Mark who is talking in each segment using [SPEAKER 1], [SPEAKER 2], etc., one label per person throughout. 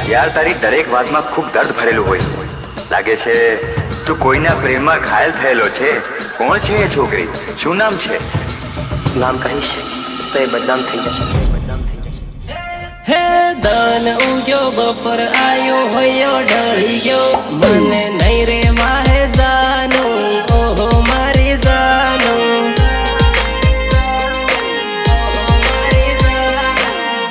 [SPEAKER 1] यार तारी दरेक बात में खूब दर्द भरेलू होय लागे छे। तू कोईना प्रेम में घायल थयेलो छे। कोण छे ए छोकरी? शुं नाम छे?
[SPEAKER 2] नाम कहीश तो ए बदनाम थई जशे।
[SPEAKER 3] हे दान उग्यो बपर आयो होयो ढળી गयो मने नहीं रे माहे जानो ओहो मारी जानो।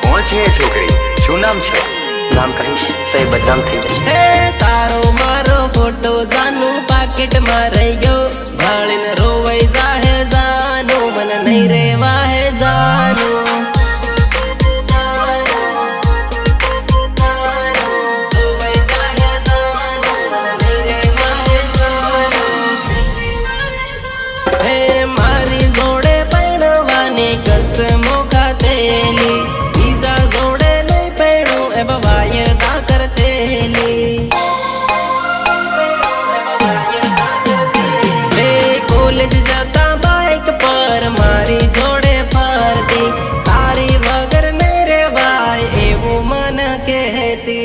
[SPEAKER 1] कोण छे ए छोकरी? शुं नाम छे?
[SPEAKER 2] नाम कहीश तो ए बदनाम थई जशे।
[SPEAKER 3] हे तारो मारो फोटो जानू पाकिट में रही गयो भाळीन रोवई जाहे जानो मन नहीं रे वाहे जानो। हे मारी जोड़े पैणवानी कसमो खातेली बीजा जोड़े नहीं पैणू ए वायदा करतेली। हे कॉलेज जाता बाइक पर मारी जोड़े फरती तारी वगर नहीं रे भाई एवं मन कहती।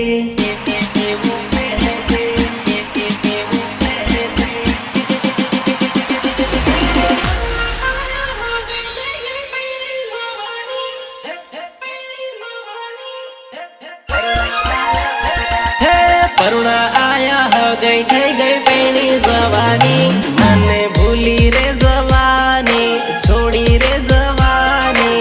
[SPEAKER 3] करुणा आया हो गई थई गई पैनी जवानी मने भूली रे जवानी छोड़ी रे जवानी।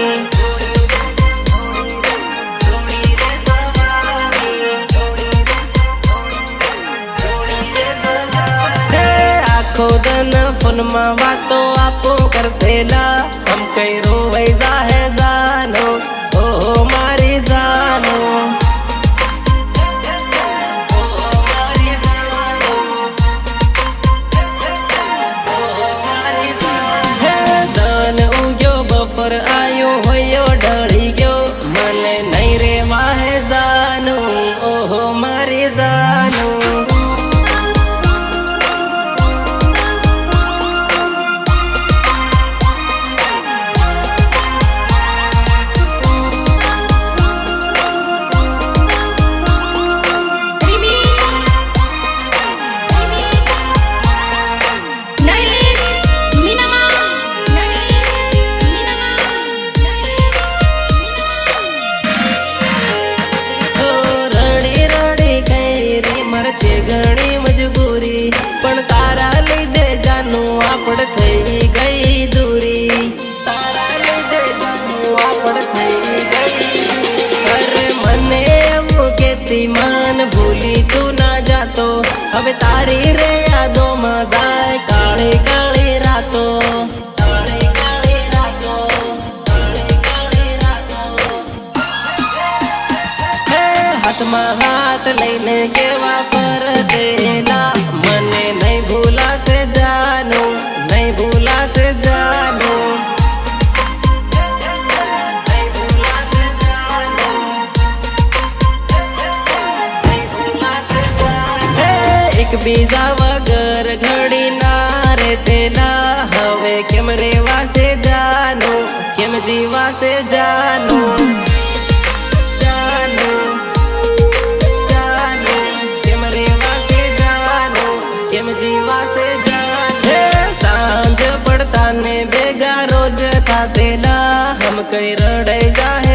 [SPEAKER 3] हे आखो दन फोन में बातो आपो करतेला हम कई रोवई जाहे जानो ओहो मारी जानो। पर आयो होयो ढળી गयो मने नहीं रे वाहे जानो ओहो मारी जानो। घणी मजबूरी पण तारा लीधे जानू आपड़ थई गई दूरी। तारा लीधे जानू आपड़ थई गई। अरे मने एवं केती मान भूली तू ना जातो हवे तारी रे यादों में जाए काली काली रातो। काली काली रातो काली काली रातो। हे हाथ में हाथ लईने केवा पर देला मने नहीं भूला से जानो नहीं भूला से जानो। नहीं भूला से जानो नहीं भूला से जानो। हे एक बीजा वगर घड़ी ना रे तेला हवे केम रेवा से जानो केम जीवा से जानो। जीवा से जाने सांझ पड़ता ने बेगा रोज था देला हम कई रड़े जाहे